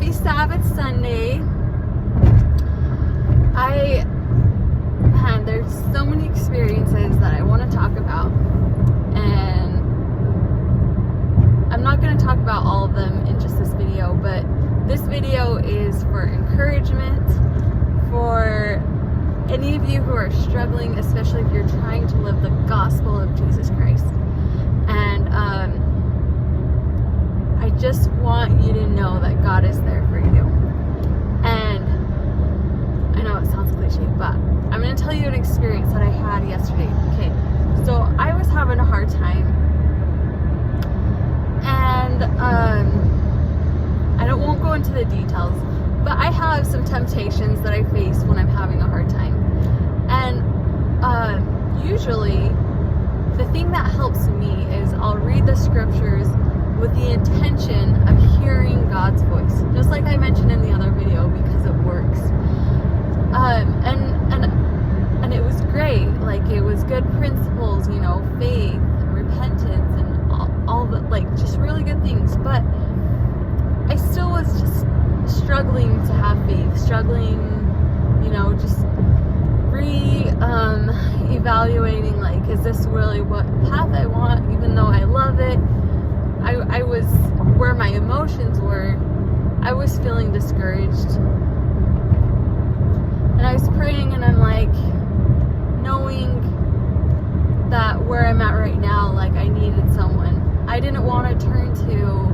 Happy Sabbath Sunday. There's so many experiences that I want to talk about, and I'm not going to talk about all of them in just this video, but this video is for encouragement for any of you who are struggling, especially if you're trying to live the gospel of Jesus Christ. And I just want you to know that God is there for you. And I know it sounds cliche, but I'm going to tell you an experience that I had yesterday. Okay, so I was having a hard time, and I won't go into the details, but I have some temptations that I face when I'm having a hard time. And usually the thing that helps me is I'll read the scriptures with the intention of hearing God's voice, just like I mentioned in the other video, because it works. And it was great. Like, it was good principles, you know, faith, repentance, and all the, like, just really good things. But I still was just struggling to have faith, struggling, you know, just evaluating, like, is this really what path I want? Even though I love it, I was, where my emotions were, I was feeling discouraged. And I was praying, and I'm like, knowing that where I'm at right now, like, I needed someone. I didn't want to turn to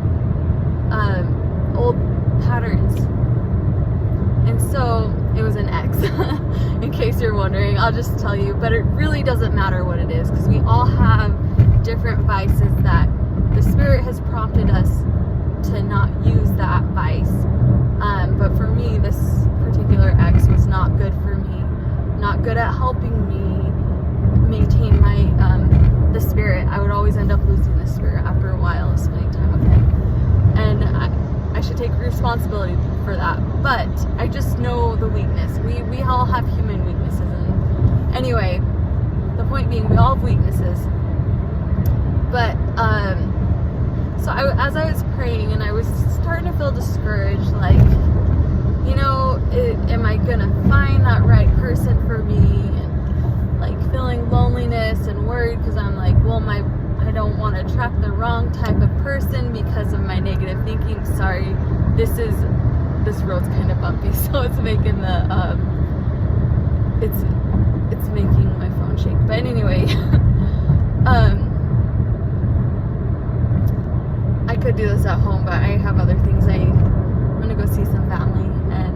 old patterns. And so it was an ex. In case you're wondering, I'll just tell you, but it really doesn't matter what it is, because we all have different vices that the Spirit has prompted us to not use that vice. But for me, this particular ex was not good for me, not good at helping me maintain my the Spirit. I would always end up losing the Spirit after a while of spending time with him, and I should take responsibility for that. But I just know the weakness. We all have human weaknesses, and anyway, the point being, we all have weaknesses. But so as I was praying, and I was starting to feel discouraged, like, you know, am I gonna find that right person for me? And like feeling loneliness and worried, because I'm like, well, I don't want to attract the wrong type of person because of my negative thinking. Sorry, this road's kind of bumpy, so it's making the it's making my phone shake. But anyway, I could do this at home, but I have other things. I'm gonna go see some family, and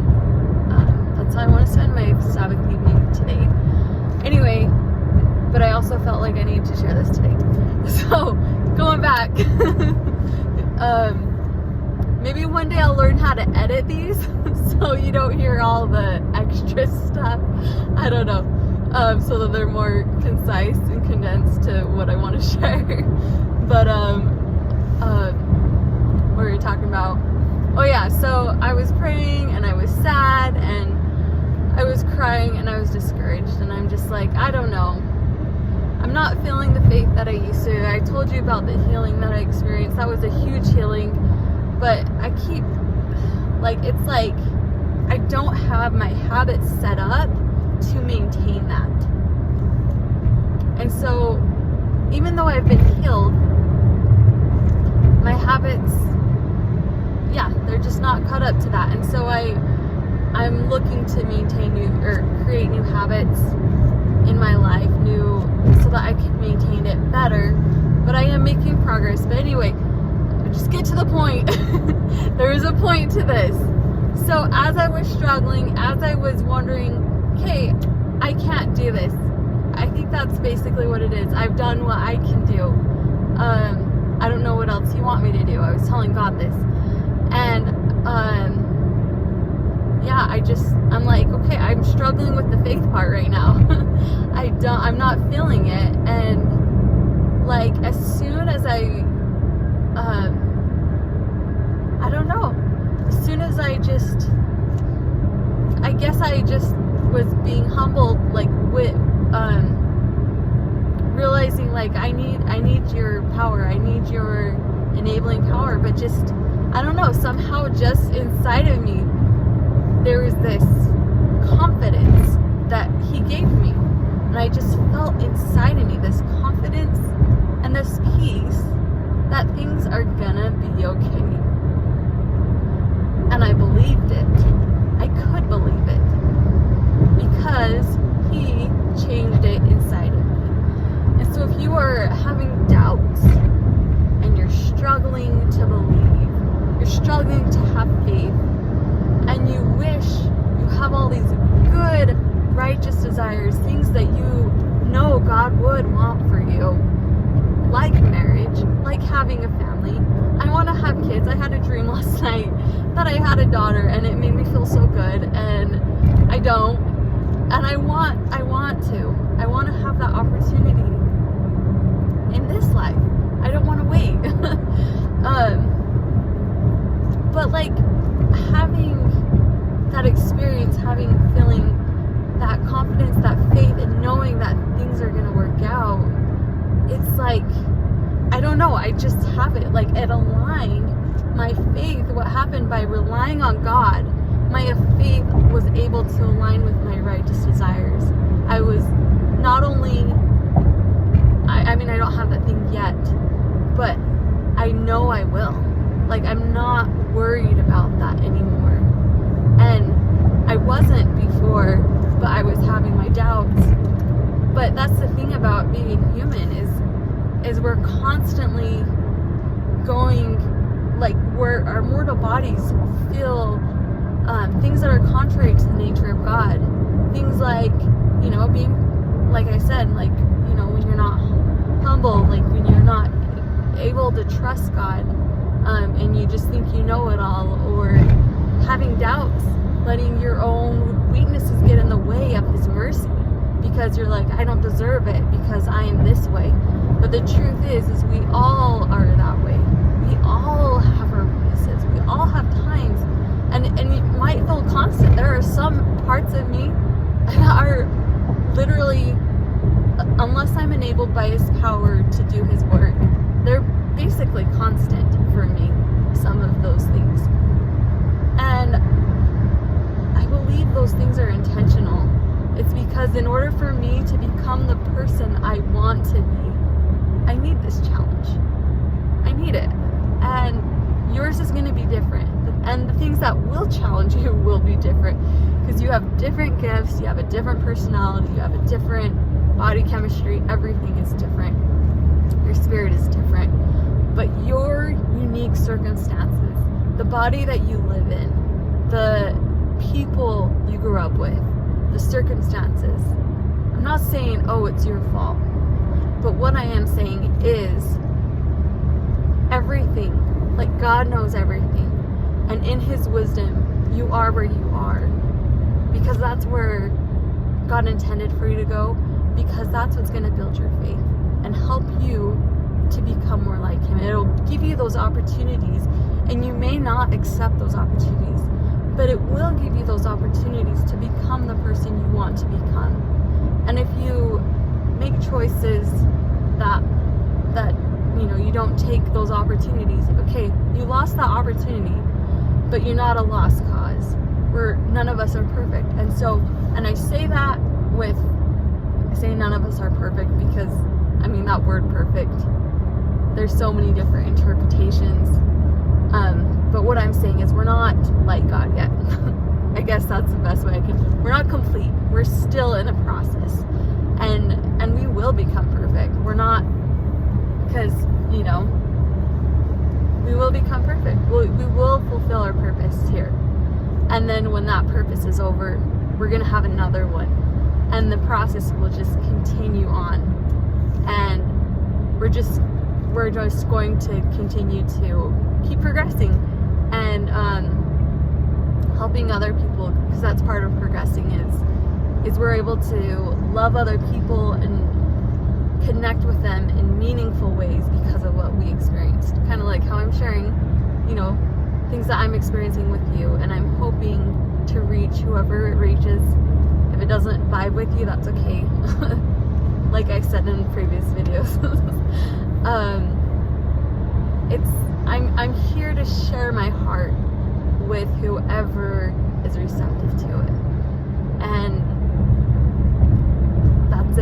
that's how I want to spend my Sabbath evening today. Anyway, but I also felt like I needed to share this today. So, going back, maybe one day I'll learn how to edit these so you don't hear all the extra stuff. I don't know. So that they're more concise and condensed to what I want to share. But, what were you talking about? Oh yeah, so I was praying, and I was sad, and I was crying, and I was discouraged, and I'm just like, I don't know. I'm not feeling the faith that I used to. I told you about the healing that I experienced. That was a huge healing, but I keep, like, it's like I don't have my habits set up to maintain that. And so even though I've been healed, my habits, they're just not caught up to that. And so I'm looking to maintain create new habits in my life, so that I can maintain it better. But I am making progress. But anyway, just get to the point. There is a point to this. So as I was struggling, as I was wondering, okay, I can't do this. I think that's basically what it is. I've done what I can do. I don't know what else you want me to do. I was telling God this. And I'm like, okay, I'm struggling with the faith part right now. I'm not feeling it. And like, as soon as I don't know, as soon as I guess I just was being humbled, like, with realizing, like, I need your power, I need your enabling power, but just, I don't know, somehow just inside of me, there was this confidence that he gave me. And I just felt inside of me this confidence and this peace that things are gonna be okay. And I believed it. I could believe it. Because he changed it inside of me. And so if you are having doubts and you're struggling to believe, you're struggling to have faith, and you wish you have all these good, righteous desires, things that you know God would want for you, like marriage, like having a family. I want to have kids. I had a dream last night that I had a daughter, and it made me feel so good, and I don't. And I want to have that opportunity in this life. I don't want to wait. But like having that experience, feeling that confidence, that faith, and knowing that things are going to work out, it's like, I don't know, I just have it. Like, it aligned my faith. What happened by relying on God, my faith was able to align with my righteous desires. I was not only, I mean, I don't have that thing yet, but I know I will. Like, I'm not worried about that anymore. And I wasn't before, but I was having my doubts. But that's the thing about being human is we're constantly going, like, where our mortal bodies feel things that are contrary to the nature of God. Things like, you know, being, like I said, like, you know, when you're not humble, like when you're not able to trust God, and you just think you know it all, or having doubts, letting your own weaknesses get in the way of His mercy, because you're like, I don't deserve it because I am this way. But the truth is we all are that way. We all have our weaknesses. We all have times, and it might feel constant. There are some parts of me that are literally, unless I'm enabled by His power to do His work, they're basically constant for me, some of those things. And I believe those things are intentional. It's because in order for me to become the person I want to be, I need this challenge. I need it. And yours is going to be different. And the things that will challenge you will be different, because you have different gifts, you have a different personality, you have a different body chemistry, everything is different. Your spirit is different. But your unique circumstances, the body that you live in, the people you grew up with, the circumstances. I'm not saying, oh, it's your fault. But what I am saying is everything, like God knows everything. And in His wisdom, you are where you are. Because that's where God intended for you to go. Because that's what's going to build your faith and help you to become more like Him. It'll give you those opportunities, and you may not accept those opportunities, but it will give you those opportunities to become the person you want to become. And if you make choices that you know, you don't take those opportunities, okay, you lost that opportunity, but you're not a lost cause. None of us are perfect. And so, and I say that I say none of us are perfect because, I mean, that word perfect, there's so many different interpretations. But what I'm saying is we're not like God yet. I guess that's the best way I can. We're not complete. We're still in a process. And we will become perfect. We're not, because, you know, we will become perfect. We will fulfill our purpose here. And then when that purpose is over, we're going to have another one. And the process will just continue on. And we're just going to continue to keep progressing and helping other people, because that's part of progressing is we're able to love other people and connect with them in meaningful ways because of what we experienced. Kind of like how I'm sharing, you know, things that I'm experiencing with you, and I'm hoping to reach whoever it reaches. If it doesn't vibe with you, that's okay. Like I said in previous videos. I'm here to share my heart with whoever is receptive to it. And that's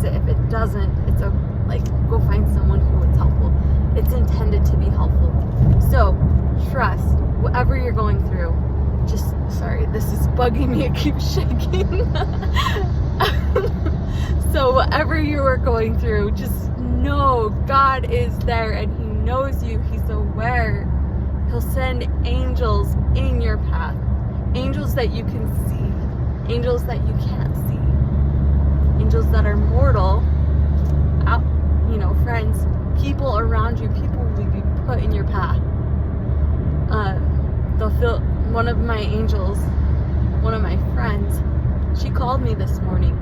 it. If it doesn't, it's go find someone who it's helpful. It's intended to be helpful. So trust whatever you're going through. Sorry, this is bugging me. It keeps shaking. So whatever you are going through, just know God is there and He knows you. He's aware. He'll send angels in your path. Angels that you can see. Angels that you can't see. Angels that are mortal. Friends, people around you, people will be put in your path. One of my angels, one of my friends, she called me this morning.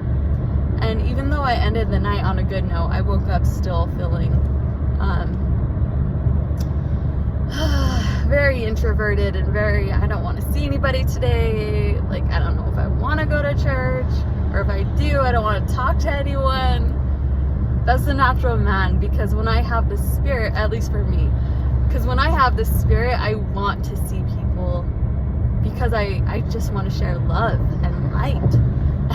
And even though I ended the night on a good note, I woke up still feeling very introverted and I don't want to see anybody today. I don't know if I want to go to church, or if I do, I don't want to talk to anyone. That's the natural man, because when I have the Spirit, at least for me, because when I have the Spirit, I want to see people, because I just want to share love and light.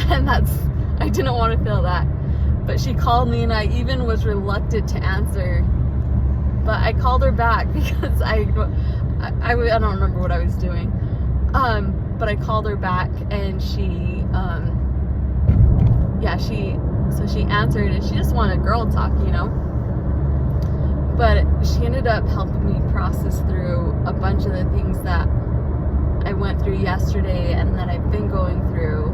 And I didn't want to feel that. But she called me, and I even was reluctant to answer. But I called her back because I don't remember what I was doing. But I called her back, and she answered, and she just wanted girl talk, But she ended up helping me process through a bunch of the things that I went through yesterday and that I've been going through.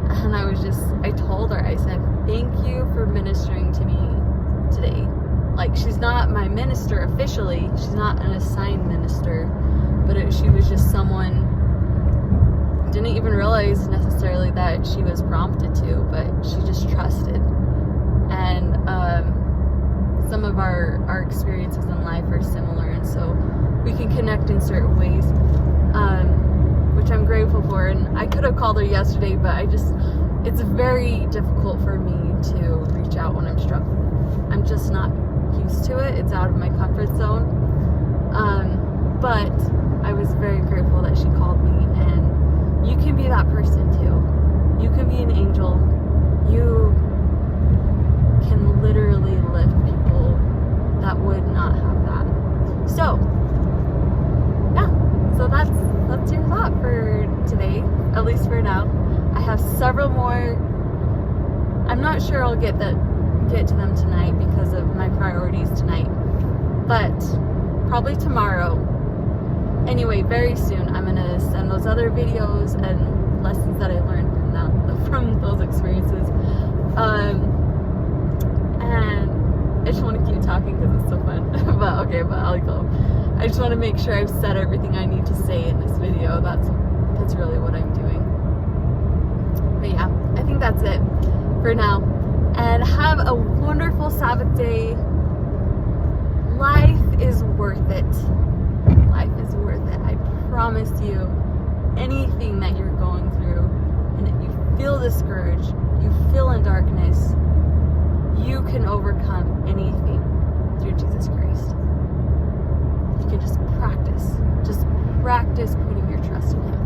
And I told her, I said, thank you for ministering to me today. She's not my minister officially. She's not an assigned minister, but she was just someone, didn't even realize necessarily that she was prompted to, but she just trusted. And some of our experiences in life are similar, and so we can connect in certain ways, which I'm grateful for. And I could have called her yesterday, but it's very difficult for me to reach out when I'm struggling. I'm just not used to it. It's out of my comfort zone. But I was very grateful that she called me, and you can be that person too. You can be an angel. You can literally lift people that would not have that. So that's your thought for today, at least for now. I have several more. I'm not sure I'll get to them tonight because of my priorities tonight, but probably tomorrow. Anyway, very soon I'm gonna send those other videos and lessons that I learned from those experiences. And I just want to keep talking because it's so fun. but I'll go. I just want to make sure I've said everything I need to say in this video. That's really what I'm doing. But yeah, I think that's it for now. And have a wonderful Sabbath day. Life is worth it. Life is worth it. I promise you, anything that you're going through, and if you feel discouraged, you feel in darkness, you can overcome anything through Jesus Christ. You can just practice putting your trust in Him.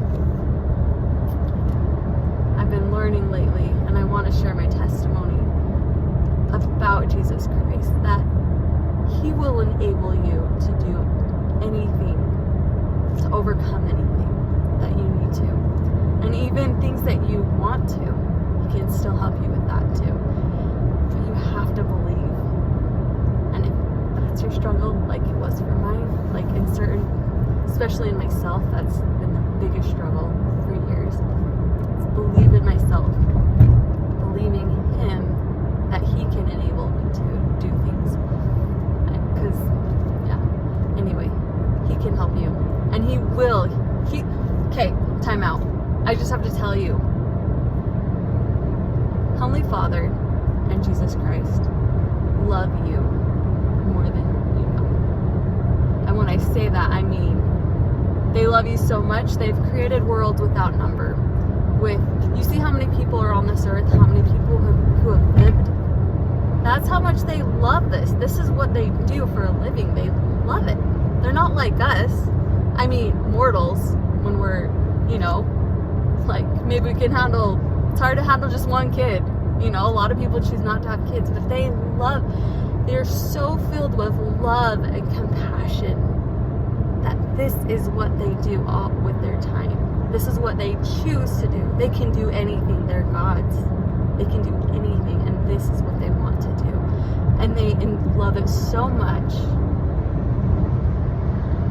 I've been learning lately, and I want to share my testimony about Jesus Christ, that He will enable you to do anything, to overcome anything that you need to. And even things that you want to, He can still help you with that too. But you have to believe. And if that's your struggle, like it was for mine, especially in myself, that's been the biggest struggle for years. It's believe in myself, believing Him that He can enable me to do things. Because, anyway, He can help you. And He will. Okay, time out. I just have to tell you. Heavenly Father and Jesus Christ love you more than you know. And when I say that, I mean they love you so much, they've created worlds without number. You see how many people are on this earth, how many people who have lived? That's how much they love this. This is what they do for a living. They love it. They're not like us. I mean, mortals, when we're, you know, like, maybe we can handle, it's hard to handle just one kid. You know, a lot of people choose not to have kids, but they're so filled with love and compassion that this is what they do all with their time. This is what they choose to do. They can do anything. They're gods. They can do anything, and this is what they want to do. And they love it so much.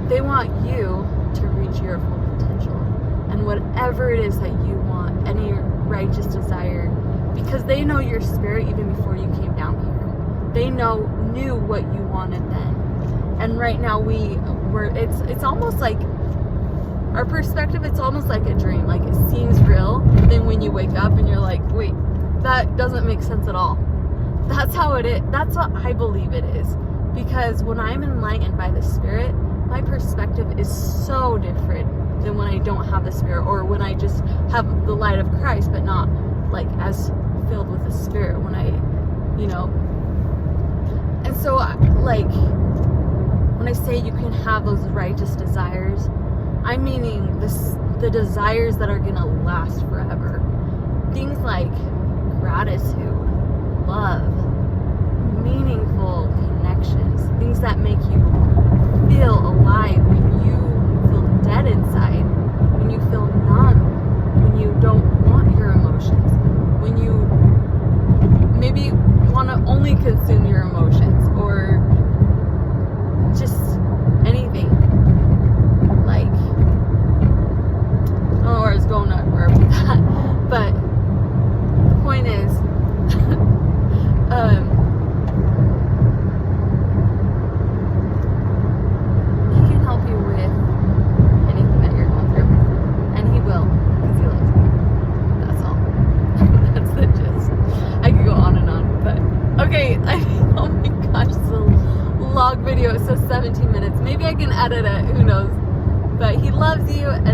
They want you to reach your full potential. And whatever it is that you want, any righteous desire, because they know your spirit even before you came down here. They knew what you wanted then. And right now it's almost like our perspective, it's almost like a dream. Like, it seems real, but then when you wake up and you're like, wait, that doesn't make sense at all. That's how it is. That's what I believe it is. Because when I'm enlightened by the Spirit, my perspective is so different than when I don't have the Spirit, or when I just have the light of Christ, but not like as filled with the Spirit when I, you know. And so, like, when I say you can have those righteous desires, I'm meaning the desires that are gonna last forever. Things like gratitude, love, meaningful connections, things that make you feel alive when you feel dead inside, when you feel numb, when you don't want your emotions, when you maybe want to only consume your emotions, or just anything. Like, I don't know where I was going with that, but the point is, he can help you with anything that you're going through, and he will, because he loves you. That's all. That's the gist. I could go on and on, but okay. Oh my gosh, it's a log video. It says 17 minutes. Maybe I can edit it. Who knows? But he loves you, and